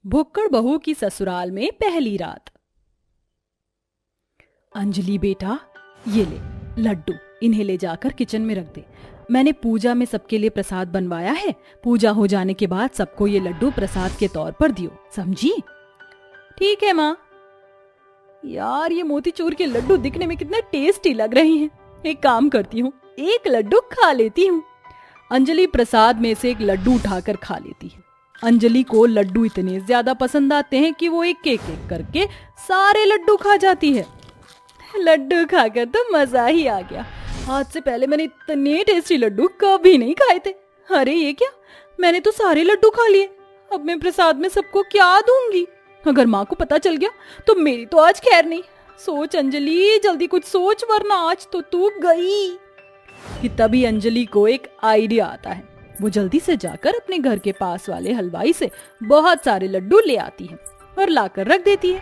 भुक्कड़ बहू की ससुराल में पहली रात। अंजलि बेटा, ये ले लड्डू, इन्हें ले जाकर किचन में रख दे। मैंने पूजा में सबके लिए प्रसाद बनवाया है। पूजा हो जाने के बाद सबको ये लड्डू प्रसाद के तौर पर दियो, समझी? ठीक है माँ। यार, ये मोतीचूर के लड्डू दिखने में कितने टेस्टी लग रहे हैं। एक काम करती हूँ, एक लड्डू खा लेती हूँ। अंजलि प्रसाद में से एक लड्डू उठाकर खा लेती है। अंजलि को लड्डू इतने ज्यादा पसंद आते हैं कि वो एक एक करके सारे लड्डू खा जाती है। लड्डू खाकर तो मजा ही आ गया। आज से पहले मैंने इतने टेस्टी लड्डू कभी नहीं खाए थे। अरे ये क्या, मैंने तो सारे लड्डू खा लिए। अब मैं प्रसाद में सबको क्या दूंगी? अगर माँ को पता चल गया तो मेरी तो आज खैर नहीं। सोच अंजलि, जल्दी कुछ सोच, वरना आज तो तू गई। कि तभी अंजलि को एक आइडिया आता है। वो जल्दी से जाकर अपने घर के पास वाले हलवाई से बहुत सारे लड्डू ले आती है और लाकर रख देती है।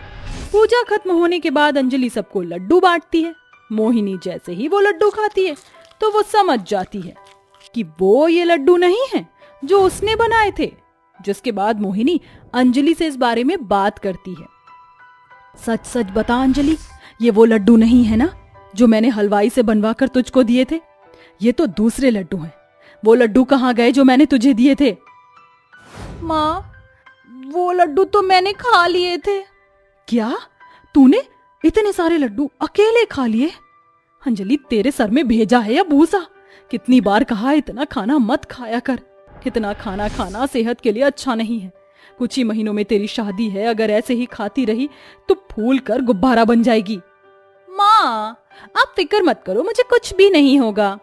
पूजा खत्म होने के बाद अंजलि सबको लड्डू बांटती है। मोहिनी जैसे ही वो लड्डू खाती है तो वो समझ जाती है कि वो ये लड्डू नहीं है जो उसने बनाए थे। जिसके बाद मोहिनी अंजलि से इस बारे में बात करती है। सच सच बता अंजलि, ये वो लड्डू नहीं है ना जो मैंने हलवाई से बनवा कर तुझको दिए थे? ये तो दूसरे लड्डू हैं। वो लड्डू कहाँ गए जो मैंने तुझे दिए थे? माँ, वो लड्डू तो मैंने खा लिए थे। क्या? तूने इतने सारे लड्डू अकेले खा लिए? अंजलि, तेरे सर में भेजा है या भूसा? कितनी बार कहा है इतना खाना मत खाया कर। इतना खाना खाना सेहत के लिए अच्छा नहीं है। कुछ ही महीनों में तेरी शादी है। अगर ऐसे ही खाती रही तो फूल कर गुब्बारा बन जाएगी। माँ, आप फिक्र मत करो, मुझे कुछ भी नहीं होगा।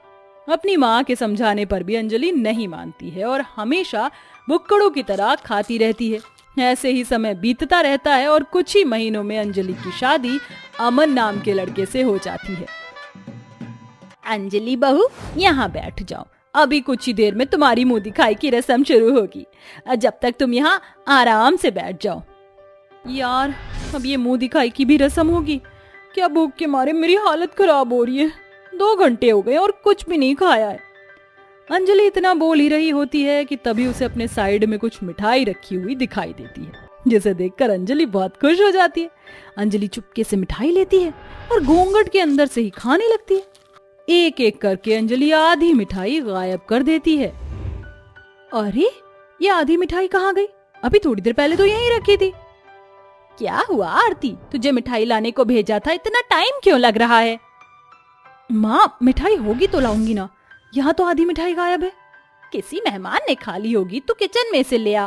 अपनी माँ के समझाने पर भी अंजलि नहीं मानती है और हमेशा भुक्कड़ों की तरह खाती रहती है। ऐसे ही समय बीतता रहता है और कुछ ही महीनों में अंजलि की शादी अमन नाम के लड़के से हो जाती है। अंजलि बहू, यहाँ बैठ जाओ। अभी कुछ ही देर में तुम्हारी मुंह दिखाई की रस्म शुरू होगी। जब तक तुम यहाँ आराम से बैठ जाओ। यार, अब ये मुंह दिखाई की भी रस्म होगी क्या? भूख के मारे मेरी हालत खराब हो रही है। 2 घंटे हो गए और कुछ भी नहीं खाया है। अंजलि इतना बोल ही रही होती है कि तभी उसे अपने साइड में कुछ मिठाई रखी हुई दिखाई देती है, जिसे देखकर अंजलि बहुत खुश हो जाती है। अंजलि चुपके से मिठाई लेती है और घूंघट के अंदर से ही खाने लगती है। एक एक करके अंजलि आधी मिठाई गायब कर देती है। अरे, ये आधी मिठाई कहाँ गई? अभी थोड़ी देर पहले तो यहीं रखी थी। क्या हुआ आरती, तुझे मिठाई लाने को भेजा था, इतना टाइम क्यों लग रहा है? माँ, मिठाई होगी तो लाऊंगी ना। यहाँ तो आधी मिठाई गायब है। किसी मेहमान ने खा ली होगी, तो किचन में से ले आ।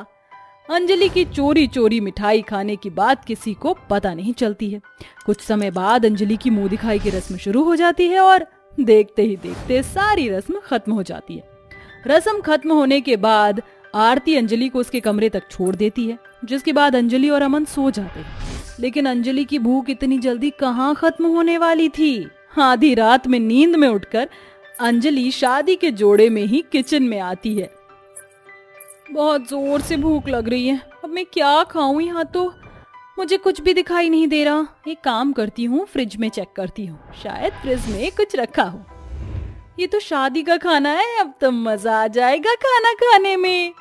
अंजलि की चोरी चोरी मिठाई खाने की बात किसी को पता नहीं चलती है। कुछ समय बाद अंजलि की मुंह दिखाई की रस्म शुरू हो जाती है और देखते ही देखते सारी रस्म खत्म हो जाती है। रस्म खत्म होने के बाद आरती अंजलि को उसके कमरे तक छोड़ देती है, जिसके बाद अंजलि और अमन सो जाते हैं। लेकिन अंजलि की भूख इतनी जल्दी कहाँ खत्म होने वाली थी। आधी रात में नींद में उठकर अंजलि शादी के जोड़े में ही किचन में आती है। बहुत जोर से भूख लग रही है, अब मैं क्या खाऊं? यहाँ तो मुझे कुछ भी दिखाई नहीं दे रहा। एक काम करती हूँ, फ्रिज में चेक करती हूँ, शायद फ्रिज में कुछ रखा हो। ये तो शादी का खाना है, अब तो मजा आ जाएगा खाना खाने में।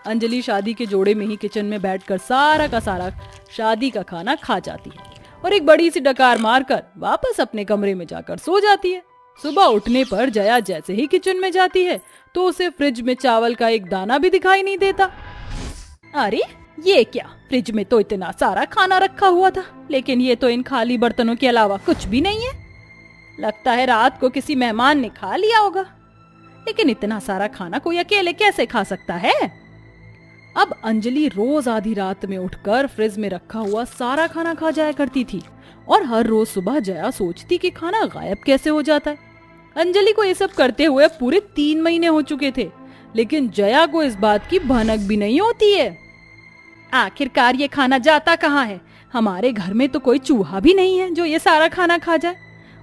अंजलि शादी के जोड़े में ही किचन में बैठकर सारा का सारा शादी का खाना खा जाती है और एक बड़ी सी डकार मारकर वापस अपने कमरे में जाकर सो जाती है। सुबह उठने पर जया जैसे ही किचन में जाती है तो उसे फ्रिज में चावल का एक दाना भी दिखाई नहीं देता। अरे ये क्या, फ्रिज में तो इतना सारा खाना रखा हुआ था, लेकिन ये तो इन खाली बर्तनों के अलावा कुछ भी नहीं है। लगता है रात को किसी मेहमान ने खा लिया होगा। लेकिन इतना सारा खाना कोई अकेले कैसे खा सकता है? अब अंजलि रोज आधी रात में उठकर फ्रिज में रखा हुआ सारा खाना खा जाया करती थी और हर रोज सुबह जया सोचती कि खाना गायब कैसे हो जाता है। अंजलि को ये सब करते हुए पूरे 3 महीने हो चुके थे, लेकिन जया को इस बात की भनक भी नहीं होती है। आखिरकार ये खाना जाता कहाँ है? हमारे घर में तो कोई चूहा भी नहीं है जो ये सारा खाना खा जाए,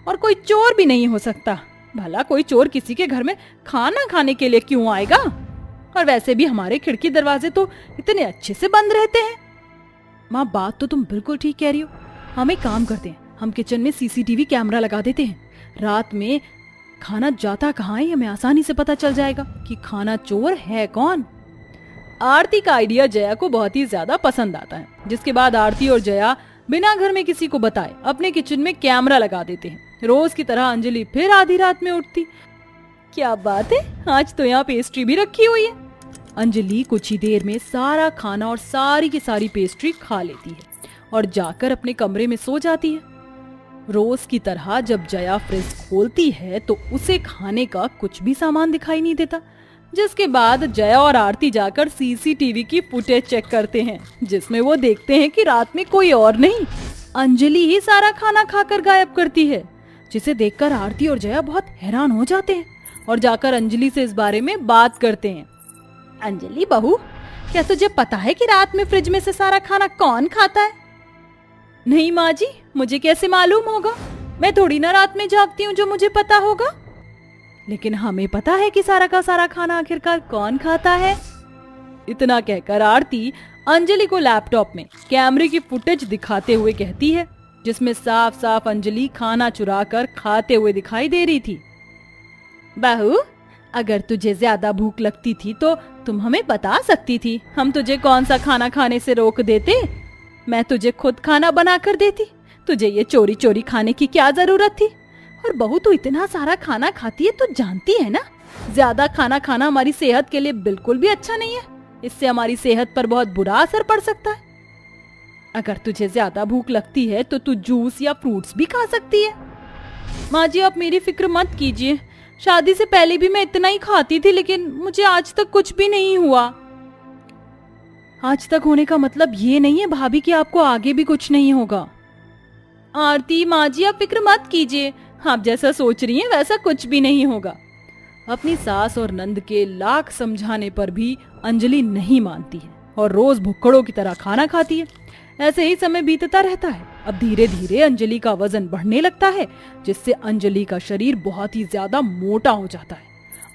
और कोई चोर भी नहीं हो सकता। भला कोई चोर किसी के घर में खाना खाने के लिए क्यों आएगा? और वैसे भी हमारे खिड़की दरवाजे तो इतने अच्छे से बंद रहते हैं। माँ, बात तो तुम बिल्कुल ठीक कह रही हो। हम एक काम करते हैं, हम किचन में सीसीटीवी कैमरा लगा देते हैं। रात में खाना जाता कहाँ है हमें आसानी से पता चल जाएगा कि खाना चोर है कौन। आरती का आइडिया जया को बहुत ही ज्यादा पसंद आता है, जिसके बाद आरती और जया बिना घर में किसी को बताए अपने किचन में कैमरा लगा देते हैं। रोज की तरह अंजलि फिर आधी रात में उठती। क्या बात है, आज तो यहाँ पेस्ट्री भी रखी हुई है। अंजलि कुछ ही देर में सारा खाना और सारी की सारी पेस्ट्री खा लेती है और जाकर अपने कमरे में सो जाती है। रोज की तरह जब जया फ्रिज खोलती है तो उसे खाने का कुछ भी सामान दिखाई नहीं देता, जिसके बाद जया और आरती जाकर सीसीटीवी की फुटेज चेक करते हैं, जिसमें वो देखते हैं कि रात में कोई और नहीं, अंजलि ही सारा खाना खाकर गायब करती है, जिसे देखकर आरती और जया बहुत हैरान हो जाते हैं और जाकर अंजलि से इस बारे में बात करते हैं। अंजलि बहू, क्या तुझे पता है कि रात में फ्रिज में से सारा खाना कौन खाता है? नहीं माँ जी, मुझे कैसे मालूम होगा, मैं थोड़ी ना रात में जागती हूँ जो मुझे पता होगा। लेकिन हमें पता है कि सारा का सारा खाना आखिरकार कौन खाता है। इतना कहकर आरती अंजलि को लैपटॉप में कैमरे की फुटेज दिखाते हुए कहती है, जिसमें साफ साफ अंजलि खाना चुरा कर खाते हुए दिखाई दे रही थी। बहू, अगर तुझे ज्यादा भूख लगती थी तो तुम हमें बता सकती थी, हम तुझे कौन सा खाना खाने से रोक देते। मैं तुझे खुद खाना बना कर देती, तुझे ये चोरी चोरी खाने की क्या जरूरत थी। और बहू, तू इतना सारा खाना खाती है तो जानती है ना, ज्यादा खाना खाना हमारी सेहत के लिए बिल्कुल भी अच्छा नहीं है, इससे हमारी सेहत पर बहुत बुरा असर पड़ सकता है। अगर तुझे ज्यादा भूख लगती है तो तू जूस या फ्रूट्स भी खा सकती है। माँ जी, आप मेरी फिक्र मत कीजिए, शादी से पहले भी मैं इतना ही खाती थी, लेकिन मुझे आज तक कुछ भी नहीं हुआ। आज तक होने का मतलब ये नहीं है भाभी कि आपको आगे भी कुछ नहीं होगा। आरती माँ जी, आप फिक्र मत कीजिए, आप जैसा सोच रही हैं वैसा कुछ भी नहीं होगा। अपनी सास और नंद के लाख समझाने पर भी अंजलि नहीं मानती है और रोज भुक्कड़ों की तरह खाना खाती है। ऐसे ही समय बीतता रहता है। अब धीरे धीरे अंजलि का वजन बढ़ने लगता है, जिससे अंजलि का शरीर बहुत ही ज्यादा मोटा हो जाता है।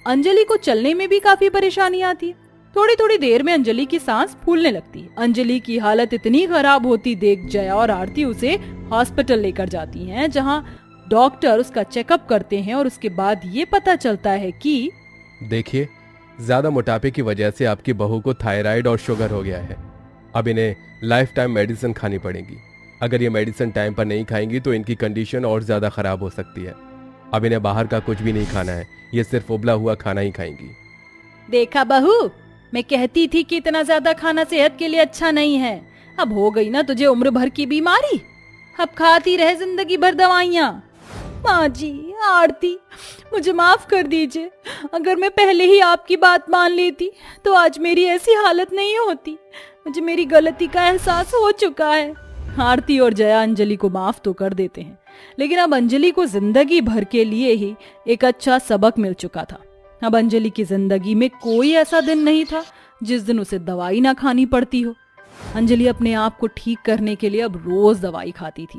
अंजलि को चलने में भी काफी परेशानी आती है। थोड़ी थोड़ी देर में अंजलि की सांस फूलने लगती है। अंजलि की हालत इतनी खराब होती देख जया और आरती उसे हॉस्पिटल लेकर जाती हैं, जहां डॉक्टर उसका चेकअप करते हैं और उसके बाद ये पता चलता है कि देखिए, ज्यादा मोटापे की वजह से आपकी बहू को थायराइड और शुगर हो गया है। अब इन्हें लाइफ टाइम मेडिसिन खानी पड़ेगी। अगर ये मेडिसिन टाइम पर नहीं खाएंगी तो इनकी कंडीशन और ज्यादा खराब हो सकती है। अब इन्हें बाहर का कुछ भी नहीं खाना है, ये सिर्फ उबला हुआ खाना ही खाएंगी। देखा बहू, मैं कहती थी कि इतना ज्यादा खाना सेहत के लिए अच्छा नहीं है। अब हो गई ना तुझे उम्र भर की बीमारी, अब खाती रहे जिंदगी भर दवाइयाँ। माँ जी, आरती, मुझे माफ कर दीजिए, अगर मैं पहले ही आपकी बात मान लेती तो आज मेरी ऐसी हालत नहीं होती। मुझे मेरी गलती का एहसास हो चुका है। आरती और जया अंजलि को माफ तो कर देते हैं, लेकिन अब अंजलि को जिंदगी भर के लिए ही एक अच्छा सबक मिल चुका था। अब अंजलि की जिंदगी में कोई ऐसा दिन नहीं था जिस दिन उसे दवाई ना खानी पड़ती हो। अंजलि अपने आप को ठीक करने के लिए अब रोज दवाई खाती थी।